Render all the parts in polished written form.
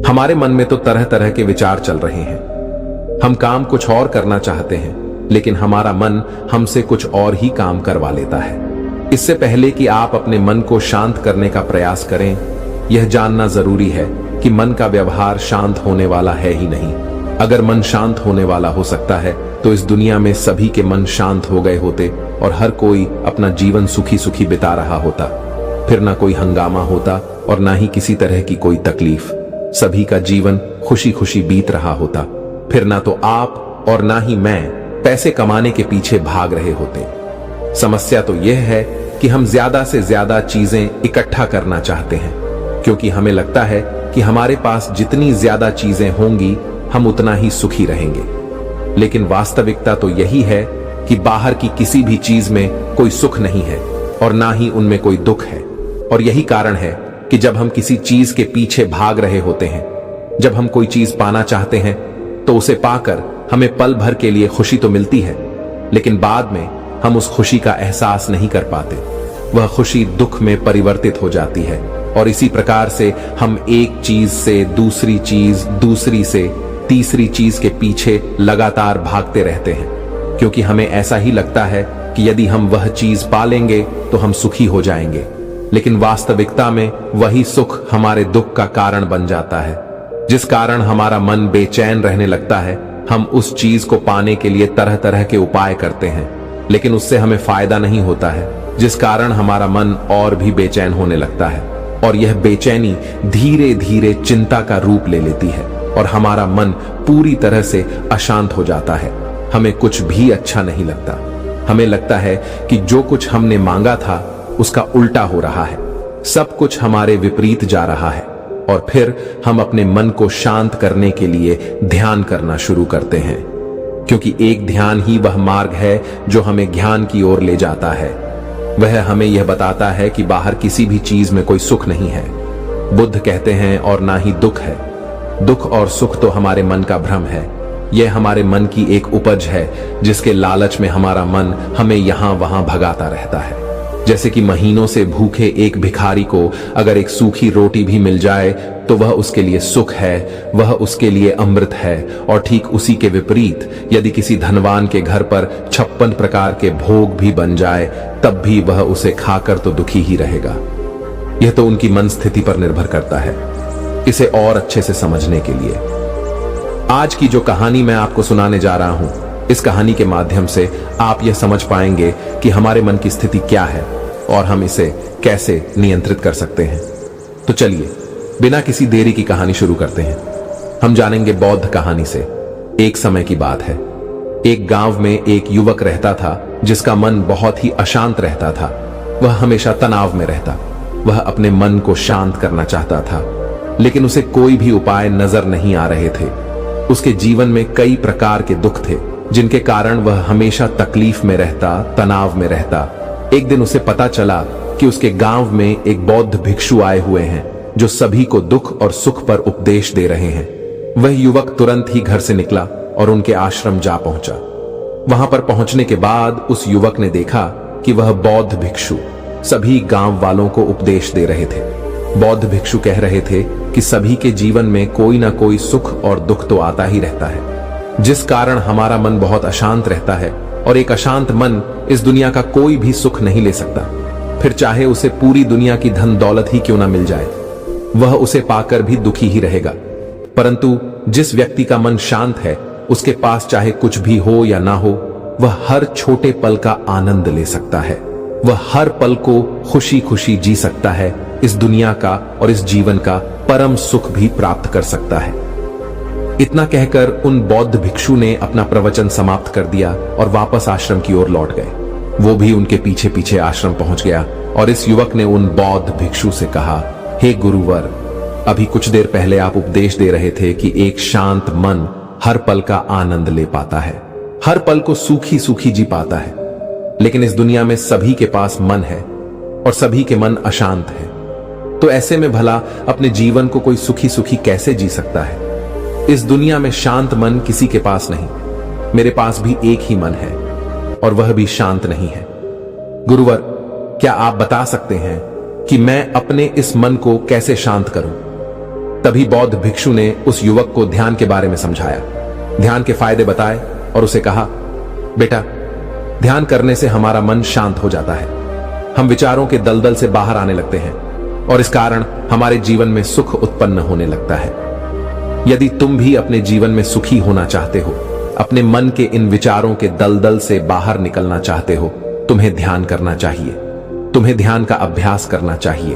हमारे मन में तो तरह तरह के विचार चल रहे हैं। हम काम कुछ और करना चाहते हैं, लेकिन हमारा मन हमसे कुछ और ही काम करवा लेता है। इससे पहले कि आप अपने मन को शांत करने का प्रयास करें, यह जानना जरूरी है कि मन का व्यवहार शांत होने वाला है ही नहीं। अगर मन शांत होने वाला हो सकता है तो इस दुनिया में सभी के मन शांत हो गए होते और हर कोई अपना जीवन सुखी सुखी बिता रहा होता। फिर ना कोई हंगामा होता और ना ही किसी तरह की कोई तकलीफ। सभी का जीवन खुशी खुशी बीत रहा होता। फिर ना तो आप और ना ही मैं पैसे कमाने के पीछे भाग रहे होते। समस्या तो यह है कि हम ज्यादा से ज्यादा चीजें इकट्ठा करना चाहते हैं, क्योंकि हमें लगता है कि हमारे पास जितनी ज्यादा चीजें होंगी हम उतना ही सुखी रहेंगे। लेकिन वास्तविकता तो यही है कि बाहर की किसी भी चीज में कोई सुख नहीं है और ना ही उनमें कोई दुख है। और यही कारण है कि जब हम किसी चीज के पीछे भाग रहे होते हैं, जब हम कोई चीज पाना चाहते हैं, तो उसे पाकर हमें पल भर के लिए खुशी तो मिलती है, लेकिन बाद में हम उस खुशी का एहसास नहीं कर पाते। वह खुशी दुख में परिवर्तित हो जाती है और इसी प्रकार से हम एक चीज से दूसरी चीज, दूसरी से तीसरी चीज के पीछे लगातार भागते रहते हैं, क्योंकि हमें ऐसा ही लगता है कि यदि हम वह चीज पा लेंगे तो हम सुखी हो जाएंगे। लेकिन वास्तविकता में वही सुख हमारे दुख का कारण बन जाता है, जिस कारण हमारा मन बेचैन रहने लगता है। हम उस चीज को पाने के लिए तरह तरह के उपाय करते हैं, लेकिन उससे हमें फायदा नहीं होता है, जिस कारण हमारा मन और भी बेचैन होने लगता है। और यह बेचैनी धीरे धीरे चिंता का रूप ले लेती है और हमारा मन पूरी तरह से अशांत हो जाता है। हमें कुछ भी अच्छा नहीं लगता। हमें लगता है कि जो कुछ हमने मांगा था उसका उल्टा हो रहा है, सब कुछ हमारे विपरीत जा रहा है। और फिर हम अपने मन को शांत करने के लिए ध्यान करना शुरू करते हैं, क्योंकि एक ध्यान ही वह मार्ग है जो हमें ज्ञान की ओर ले जाता है। वह हमें यह बताता है कि बाहर किसी भी चीज में कोई सुख नहीं है, बुद्ध कहते हैं, और ना ही दुख है। दुख और सुख तो हमारे मन का भ्रम है। यह हमारे मन की एक उपज है, जिसके लालच में हमारा मन हमें यहां वहां भगाता रहता है। जैसे कि महीनों से भूखे एक भिखारी को अगर एक सूखी रोटी भी मिल जाए तो वह उसके लिए सुख है, वह उसके लिए अमृत है। और ठीक उसी के विपरीत यदि किसी धनवान के घर पर 56 प्रकार के भोग भी बन जाए, तब भी वह उसे खाकर तो दुखी ही रहेगा। यह तो उनकी मन स्थिति पर निर्भर करता है। इसे और अच्छे से समझने के लिए आज की जो कहानी मैं आपको सुनाने जा रहा हूं, इस कहानी के माध्यम से आप यह समझ पाएंगे कि हमारे मन की स्थिति क्या है और हम इसे कैसे नियंत्रित कर सकते हैं। तो चलिए बिना किसी देरी की कहानी शुरू करते हैं। हम जानेंगे बौद्ध कहानी से। एक समय की बात है, एक गांव में एक युवक रहता था जिसका मन बहुत ही अशांत रहता था। वह हमेशा तनाव में रहता। वह अपने मन को शांत करना चाहता था, लेकिन उसे कोई भी उपाय नजर नहीं आ रहे थे। उसके जीवन में कई प्रकार के दुख थे, जिनके कारण वह हमेशा तकलीफ में रहता, तनाव में रहता। एक दिन उसे पता चला कि उसके गांव में एक बौद्ध भिक्षु आए हुए हैं, जो सभी को दुख और सुख पर उपदेश दे रहे हैं। वह युवक तुरंत ही घर से निकला और उनके आश्रम जा पहुंचा। वहां पर पहुंचने के बाद उस युवक ने देखा कि वह बौद्ध भिक्षु सभी गांव वालों को उपदेश दे रहे थे। बौद्ध भिक्षु कह रहे थे कि सभी के जीवन में कोई ना कोई सुख और दुख तो आता ही रहता है, जिस कारण हमारा मन बहुत अशांत रहता है। और एक अशांत मन इस दुनिया का कोई भी सुख नहीं ले सकता, फिर चाहे उसे पूरी दुनिया की धन दौलत ही क्यों ना मिल जाए, वह उसे पाकर भी दुखी ही रहेगा। परंतु जिस व्यक्ति का मन शांत है, उसके पास चाहे कुछ भी हो या ना हो, वह हर छोटे पल का आनंद ले सकता है। वह हर पल को खुशी खुशी जी सकता है। इस दुनिया का और इस जीवन का परम सुख भी प्राप्त कर सकता है। इतना कहकर उन बौद्ध भिक्षु ने अपना प्रवचन समाप्त कर दिया और वापस आश्रम की ओर लौट गए। वो भी उनके पीछे पीछे आश्रम पहुंच गया और इस युवक ने उन बौद्ध भिक्षु से कहा, हे गुरुवर, अभी कुछ देर पहले आप उपदेश दे रहे थे कि एक शांत मन हर पल का आनंद ले पाता है, हर पल को सूखी सूखी जी पाता है। लेकिन इस दुनिया में सभी के पास मन है और सभी के मन अशांत है। तो ऐसे में भला अपने जीवन को कोई सुखी सुखी कैसे जी सकता है? इस दुनिया में शांत मन किसी के पास नहीं। मेरे पास भी एक ही मन है और वह भी शांत नहीं है। गुरुवर, क्या आप बता सकते हैं कि मैं अपने इस मन को कैसे शांत करूं तभी बौद्ध भिक्षु ने उस युवक को ध्यान के बारे में समझाया, ध्यान के फायदे बताए और उसे कहा, बेटा, ध्यान करने से हमारा मन शांत हो जाता है। हम विचारों के दलदल से बाहर आने लगते हैं और इस कारण हमारे जीवन में सुख उत्पन्न होने लगता है। यदि तुम भी अपने जीवन में सुखी होना चाहते हो, अपने मन के इन विचारों के दलदल से बाहर निकलना चाहते हो, तुम्हें ध्यान करना चाहिए। तुम्हें ध्यान का अभ्यास करना चाहिए,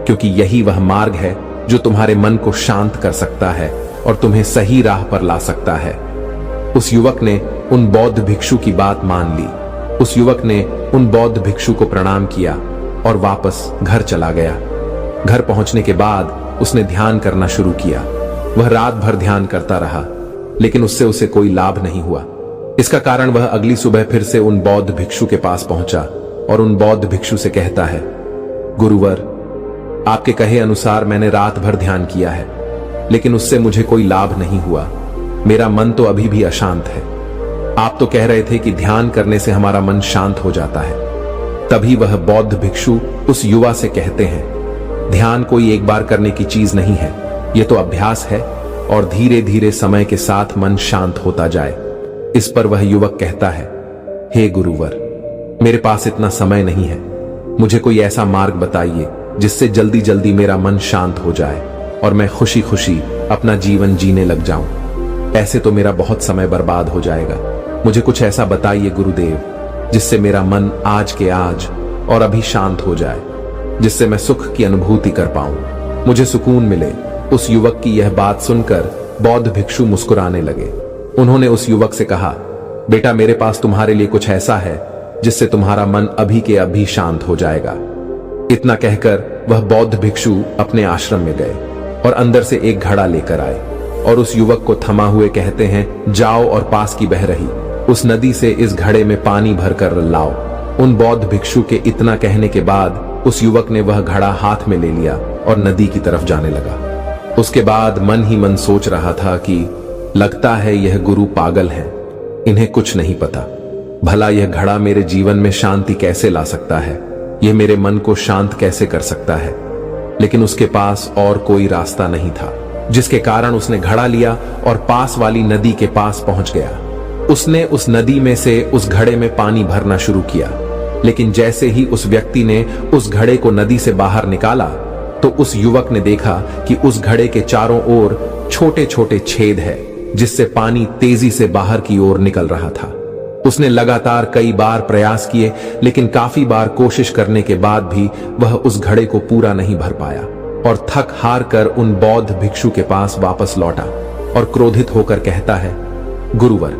क्योंकि यही वह मार्ग है जो तुम्हारे मन को शांत कर सकता है और तुम्हें सही राह पर ला सकता है। उस युवक ने उन बौद्ध भिक्षु की बात मान ली। उस युवक ने उन बौद्ध भिक्षु को प्रणाम किया और वापस घर चला गया। घर पहुंचने के बाद उसने ध्यान करना शुरू किया। वह रात भर ध्यान करता रहा, लेकिन उससे उसे कोई लाभ नहीं हुआ। इसका कारण वह अगली सुबह फिर से उन बौद्ध भिक्षु के पास पहुंचा और उन बौद्ध भिक्षु से कहता है, गुरुवर, आपके कहे अनुसार मैंने रात भर ध्यान किया है, लेकिन उससे मुझे कोई लाभ नहीं हुआ। मेरा मन तो अभी भी अशांत है। आप तो कह रहे थे कि ध्यान करने से हमारा मन शांत हो जाता है। तभी वह बौद्ध भिक्षु उस युवा से कहते हैं, ध्यान कोई एक बार करने की चीज नहीं है, यह तो अभ्यास है और धीरे धीरे समय के साथ मन शांत होता जाए। इस पर वह युवक कहता है, हे गुरुवर, मेरे पास इतना समय नहीं है। मुझे कोई ऐसा मार्ग बताइए जिससे जल्दी जल्दी मेरा मन शांत हो जाए और मैं खुशी खुशी अपना जीवन जीने लग जाऊं। ऐसे तो मेरा बहुत समय बर्बाद हो जाएगा। मुझे कुछ ऐसा बताइए गुरुदेव, जिससे मेरा मन आज के आज और अभी शांत हो जाए, जिससे मैं सुख की अनुभूति कर पाऊं, मुझे सुकून मिले। उस युवक की यह बात सुनकर बौद्ध भिक्षु मुस्कुराने लगे। उन्होंने उस युवक से कहा, बेटा, मेरे पास तुम्हारे लिए कुछ ऐसा है जिससे तुम्हारा मन अभी के अभी शांत हो जाएगा। इतना कहकर वह बौद्ध भिक्षु अपने आश्रम में गए और अंदर से एक घड़ा लेकर आए और उस युवक को थमा हुए कहते हैं, जाओ और पास की बह रही उस नदी से इस घड़े में पानी भरकर लाओ। उन बौद्ध भिक्षु के इतना कहने के बाद उस युवक ने वह घड़ा हाथ में ले लिया और नदी की तरफ जाने लगा। उसके बाद मन ही मन सोच रहा था कि लगता है यह गुरु पागल हैं, इन्हें कुछ नहीं पता। भला यह घड़ा मेरे जीवन में शांति कैसे ला सकता है, यह मेरे मन को शांत कैसे कर सकता है। लेकिन उसके पास और कोई रास्ता नहीं था, जिसके कारण उसने घड़ा लिया और पास वाली नदी के पास पहुंच गया। उसने उस नदी में से उस घड़े में पानी भरना शुरू किया, लेकिन जैसे ही उस व्यक्ति ने उस घड़े को नदी से बाहर निकाला तो उस युवक ने देखा कि उस घड़े के चारों ओर छोटे छोटे छेद है, जिससे पानी तेजी से बाहर की ओर निकल रहा था। उसने लगातार कई बार प्रयास किए, लेकिन काफी बार कोशिश करने के बाद भी वह उस घड़े को पूरा नहीं भर पाया और थक हार कर उन बौद्ध भिक्षु के पास वापस लौटा और क्रोधित होकर कहता है, गुरुवर,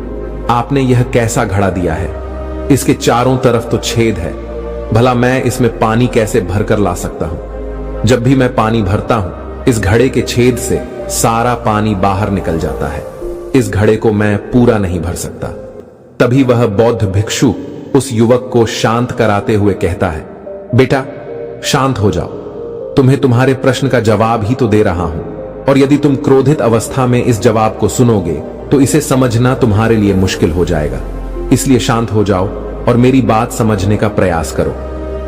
आपने यह कैसा घड़ा दिया है? इसके चारों तरफ तो छेद है, भला मैं इसमें पानी कैसे भरकर ला सकता हूं? जब भी मैं पानी भरता हूं, इस घड़े के छेद से सारा पानी बाहर निकल जाता है। इस घड़े को मैं पूरा नहीं भर सकता। तभी वह बौद्ध भिक्षु उस युवक को शांत कराते हुए कहता है, बेटा, शांत हो जाओ, तुम्हें तुम्हारे प्रश्न का जवाब ही तो दे रहा हूं, और यदि तुम क्रोधित अवस्था में इस जवाब को सुनोगे तो इसे समझना तुम्हारे लिए मुश्किल हो जाएगा। इसलिए शांत हो जाओ और मेरी बात समझने का प्रयास करो।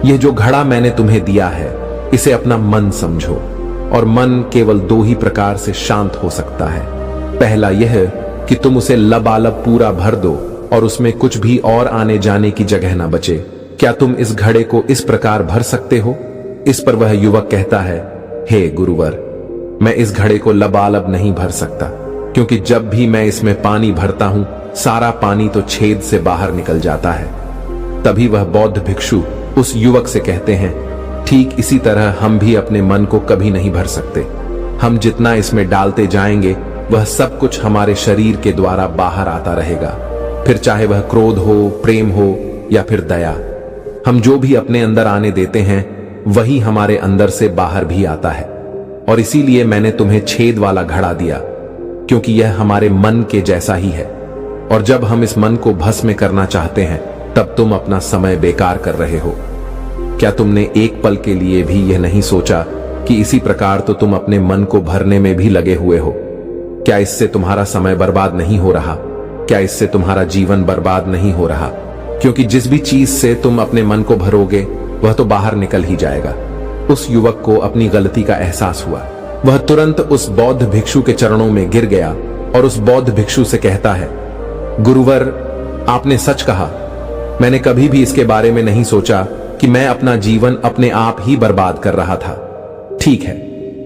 यह जो घड़ा मैंने तुम्हें दिया है, इसे अपना मन समझो, और मन केवल दो ही प्रकार से शांत हो सकता है। पहला यह कि तुम उसे लबालब पूरा भर दो और उसमें कुछ भी और आने जाने की जगह ना बचे। क्या तुम इस घड़े को इस प्रकार भर सकते हो? इस पर वह युवक कहता है, हे गुरुवर, मैं इस घड़े को लबालब नहीं भर सकता, क्योंकि जब भी मैं इसमें पानी भरता हूं, सारा पानी तो छेद से बाहर निकल जाता है। तभी वह बौद्ध भिक्षु उस युवक से कहते हैं, ठीक इसी तरह हम भी अपने मन को कभी नहीं भर सकते। हम जितना इसमें डालते जाएंगे, वह सब कुछ हमारे शरीर के द्वारा बाहर आता रहेगा, फिर चाहे वह क्रोध हो, प्रेम हो या फिर दया। हम जो भी अपने अंदर आने देते हैं, वही हमारे अंदर से बाहर भी आता है। और इसीलिए मैंने तुम्हें छेद वाला घड़ा दिया, क्योंकि यह हमारे मन के जैसा ही है। और जब हम इस मन को भस्म करना चाहते हैं, तब तुम अपना समय बेकार कर रहे हो। क्या तुमने एक पल के लिए भी यह नहीं सोचा कि इसी प्रकार तो तुम अपने मन को भरने में भी लगे हुए हो? क्या इससे तुम्हारा समय बर्बाद नहीं हो रहा? क्या इससे तुम्हारा जीवन बर्बाद नहीं हो रहा? क्योंकि जिस भी चीज से तुम अपने मन को भरोगे, वह तो बाहर निकल ही जाएगा। उस युवक को अपनी गलती का एहसास हुआ वह तुरंत उस बौद्ध भिक्षु के चरणों में गिर गया और उस बौद्ध भिक्षु से कहता है, गुरुवर, आपने सच कहा। मैंने कभी भी इसके बारे में नहीं सोचा कि मैं अपना जीवन अपने आप ही बर्बाद कर रहा था। ठीक है,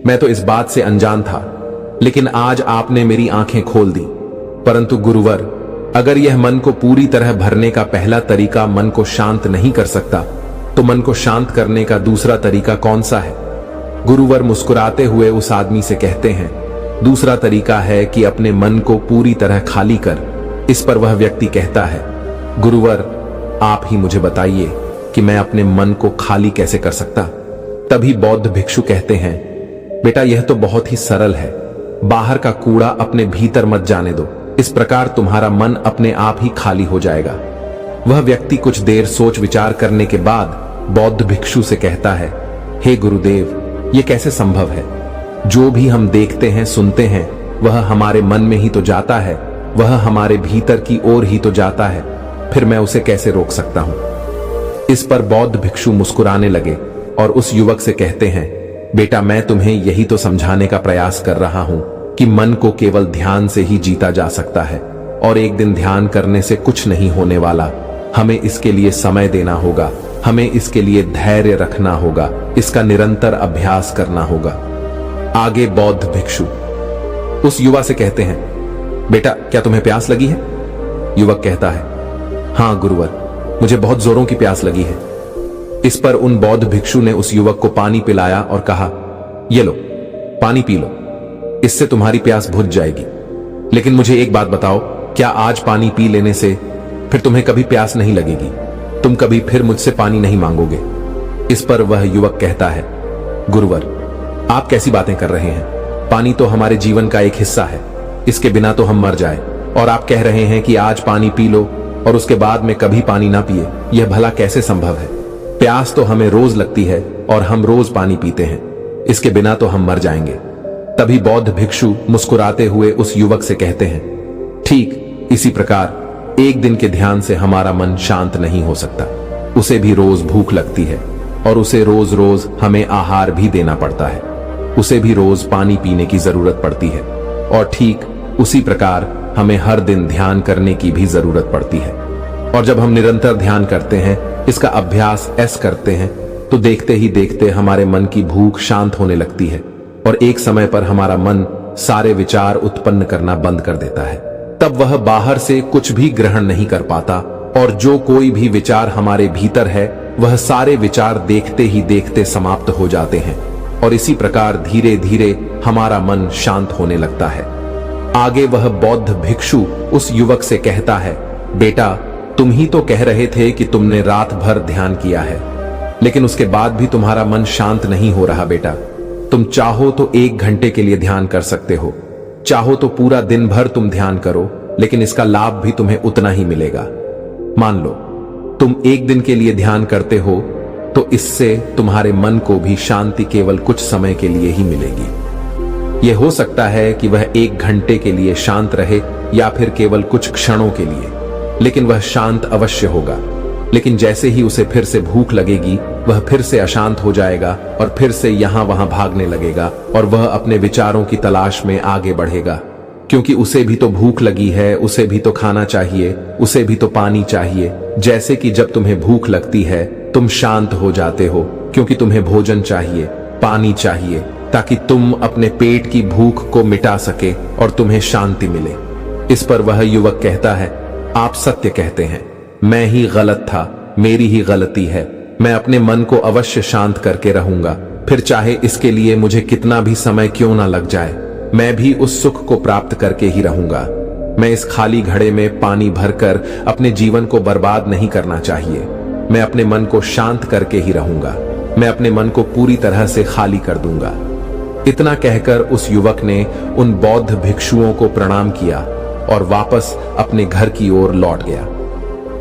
मैं तो इस बात से अनजान था, लेकिन आज आपने मेरी आंखें खोल दी। परंतु गुरुवर, अगर यह मन को पूरी तरह भरने का पहला तरीका मन को शांत नहीं कर सकता, तो मन को शांत करने का दूसरा तरीका कौन सा है? गुरुवर मुस्कुराते हुए उस आदमी से कहते हैं, दूसरा तरीका है कि अपने मन को पूरी तरह खाली कर। इस पर वह व्यक्ति कहता है, गुरुवर, आप ही मुझे बताइए कि मैं अपने मन को खाली कैसे कर सकता? तभी बौद्ध भिक्षु कहते हैं, बेटा, यह तो बहुत ही सरल है। बाहर का कूड़ा अपने भीतर मत जाने दो, इस प्रकार तुम्हारा मन अपने आप ही खाली हो जाएगा। वह व्यक्ति कुछ देर सोच विचार करने के बाद बौद्ध भिक्षु से कहता है, हे गुरुदेव, यह कैसे संभव है? जो भी हम देखते हैं, सुनते हैं, वह हमारे मन में ही तो जाता है, वह हमारे भीतर की ओर ही तो जाता है, फिर मैं उसे कैसे रोक सकता हूं? इस पर बौद्ध भिक्षु मुस्कुराने लगे और उस युवक से कहते हैं, बेटा, मैं तुम्हें यही तो समझाने का प्रयास कर रहा हूं कि मन को केवल ध्यान से ही जीता जा सकता है और एक दिन ध्यान करने से कुछ नहीं होने वाला। हमें इसके लिए समय देना होगा, हमें इसके लिए धैर्य रखना होगा, इसका निरंतर अभ्यास करना होगा। आगे बौद्ध भिक्षु उस युवा से कहते हैं, बेटा, क्या तुम्हें प्यास लगी है? युवक कहता है, हां गुरुवर, मुझे बहुत जोरों की प्यास लगी है। इस पर उन बौद्ध भिक्षु ने उस युवक को पानी पिलाया और कहा, ये लो, पानी पी लो, इससे तुम्हारी प्यास बुझ जाएगी। लेकिन मुझे एक बात बताओ, क्या आज पानी पी लेने से फिर तुम्हें कभी प्यास नहीं लगेगी? तुम कभी फिर मुझसे पानी नहीं मांगोगे? इस पर वह युवक कहता है, गुरुवर, आप कैसी बातें कर रहे हैं? पानी तो हमारे जीवन का एक हिस्सा है, इसके बिना तो हम मर जाए, और आप कह रहे हैं कि आज पानी पी लो और उसके बाद में कभी पानी ना पिए। यह भला कैसे संभव है? प्यास तो हमें रोज लगती है और हम रोज पानी पीते हैं, इसके बिना तो हम मर जाएंगे। तभी बौद्ध भिक्षु मुस्कुराते हुए उस युवक से कहते हैं, ठीक इसी प्रकार एक दिन के ध्यान से हमारा मन शांत नहीं हो सकता। उसे भी रोज भूख लगती है और उसे रोज रोज हमें आहार भी देना पड़ता है, उसे भी रोज पानी पीने की जरूरत पड़ती है, और ठीक उसी प्रकार हमें हर दिन ध्यान करने की भी जरूरत पड़ती है। और जब हम निरंतर ध्यान करते हैं, इसका अभ्यास ऐसे करते हैं, तो देखते ही देखते हमारे मन की भूख शांत होने लगती है और एक समय पर हमारा मन सारे विचार उत्पन्न करना बंद कर देता है। तब वह बाहर से कुछ भी ग्रहण नहीं कर पाता और जो कोई भी विचार हमारे भीतर है, वह सारे विचार देखते ही देखते समाप्त हो जाते हैं और इसी प्रकार धीरे धीरे हमारा मन शांत होने लगता है। आगे वह बौद्ध भिक्षु उस युवक से कहता है, बेटा, तुम ही तो कह रहे थे कि तुमने रात भर ध्यान किया है, लेकिन उसके बाद भी तुम्हारा मन शांत नहीं हो रहा। बेटा, तुम चाहो तो 1 घंटे के लिए ध्यान कर सकते हो, चाहो तो पूरा दिन भर तुम ध्यान करो, लेकिन इसका लाभ भी तुम्हें उतना ही मिलेगा। मान लो तुम 1 दिन के लिए ध्यान करते हो, तो इससे तुम्हारे मन को भी शांति केवल कुछ समय के लिए ही मिलेगी। यह हो सकता है कि वह 1 घंटे के लिए शांत रहे या फिर केवल कुछ क्षणों के लिए, लेकिन वह शांत अवश्य होगा। लेकिन जैसे ही उसे फिर से भूख लगेगी, वह फिर से अशांत हो जाएगा और फिर से यहां वहां भागने लगेगा और वह अपने विचारों की तलाश में आगे बढ़ेगा, क्योंकि उसे भी तो भूख लगी है, उसे भी तो खाना चाहिए, उसे भी तो पानी चाहिए। जैसे कि जब तुम्हें भूख लगती है, तुम शांत हो जाते हो क्योंकि तुम्हें भोजन चाहिए, पानी चाहिए, ताकि तुम अपने पेट की भूख को मिटा सके और तुम्हें शांति मिले। इस पर वह युवक कहता है, आप सत्य कहते हैं, मैं ही गलत था, मेरी ही गलती है। मैं अपने मन को अवश्य शांत करके रहूंगा, फिर चाहे इसके लिए मुझे कितना भी समय क्यों ना लग जाए, मैं भी उस सुख को प्राप्त करके ही रहूंगा। मैं इस खाली घड़े में पानी भरकर अपने जीवन को बर्बाद नहीं करना चाहिए। मैं अपने मन को शांत करके ही रहूंगा, मैं अपने मन को पूरी तरह से खाली कर दूंगा। इतना कहकर उस युवक ने उन बौद्ध भिक्षुओं को प्रणाम किया और वापस अपने घर की ओर लौट गया।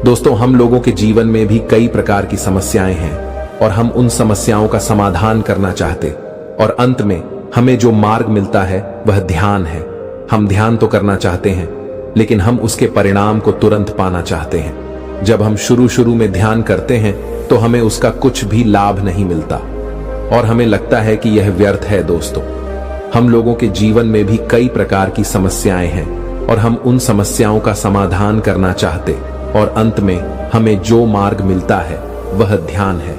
दोस्तों, हम लोगों के जीवन में भी कई प्रकार की समस्याएं हैं और हम उन समस्याओं का समाधान करना चाहते, और अंत में हमें जो मार्ग मिलता है वह ध्यान है। हम ध्यान तो करना चाहते हैं, लेकिन हम उसके परिणाम को तुरंत पाना चाहते हैं। जब हम शुरू में ध्यान करते हैं तो हमें उसका कुछ भी लाभ नहीं मिलता और हमें लगता है कि यह व्यर्थ है। दोस्तों, हम लोगों के जीवन में भी कई प्रकार की समस्याएं हैं और हम उन समस्याओं का समाधान करना चाहते और अंत में हमें जो मार्ग मिलता है वह ध्यान है।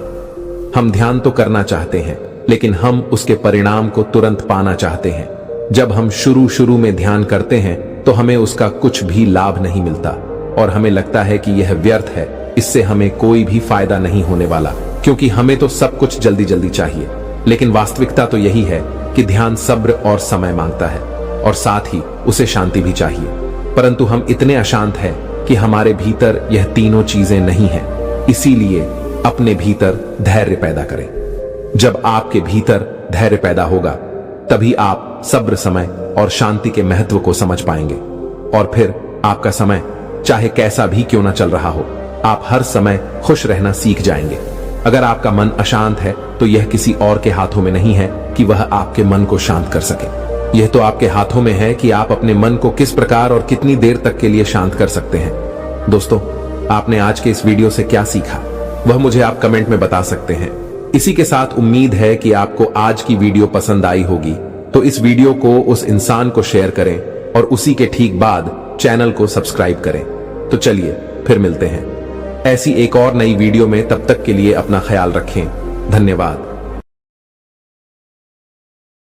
हम ध्यान तो करना चाहते हैं, लेकिन हम उसके परिणाम को तुरंत पाना चाहते हैं। जब हम शुरू में ध्यान करते हैं तो हमें उसका कुछ भी लाभ नहीं मिलता और हमें लगता है कि यह व्यर्थ है, इससे हमें कोई भी फायदा नहीं होने वाला, क्योंकि हमें तो सब कुछ जल्दी जल्दी चाहिए। लेकिन वास्तविकता तो यही है कि ध्यान सब्र और समय मांगता है और साथ ही उसे शांति भी चाहिए। परंतु हम इतने अशांत हैं कि हमारे भीतर यह तीनों चीजें नहीं हैं। इसीलिए अपने भीतर धैर्य पैदा करें। जब आपके भीतर धैर्य पैदा होगा तभी आप सब्र, समय और शांति के महत्व को समझ पाएंगे और फिर आपका समय चाहे कैसा भी क्यों ना चल रहा हो, आप हर समय खुश रहना सीख जाएंगे। अगर आपका मन अशांत है तो यह किसी और के हाथों में नहीं है कि वह आपके मन को शांत कर सके। यह तो आपके हाथों में है कि आप अपने मन को किस प्रकार और कितनी देर तक के लिए शांत कर सकते हैं। दोस्तों, आपने आज के इस वीडियो से क्या सीखा वह मुझे आप कमेंट में बता सकते हैं। इसी के साथ उम्मीद है कि आपको आज की वीडियो पसंद आई होगी, तो इस वीडियो को उस इंसान को शेयर करें और उसी के ठीक बाद चैनल को सब्सक्राइब करें। तो चलिए फिर मिलते हैं ऐसी एक और नई वीडियो में। तब तक के लिए अपना ख्याल रखें। धन्यवाद।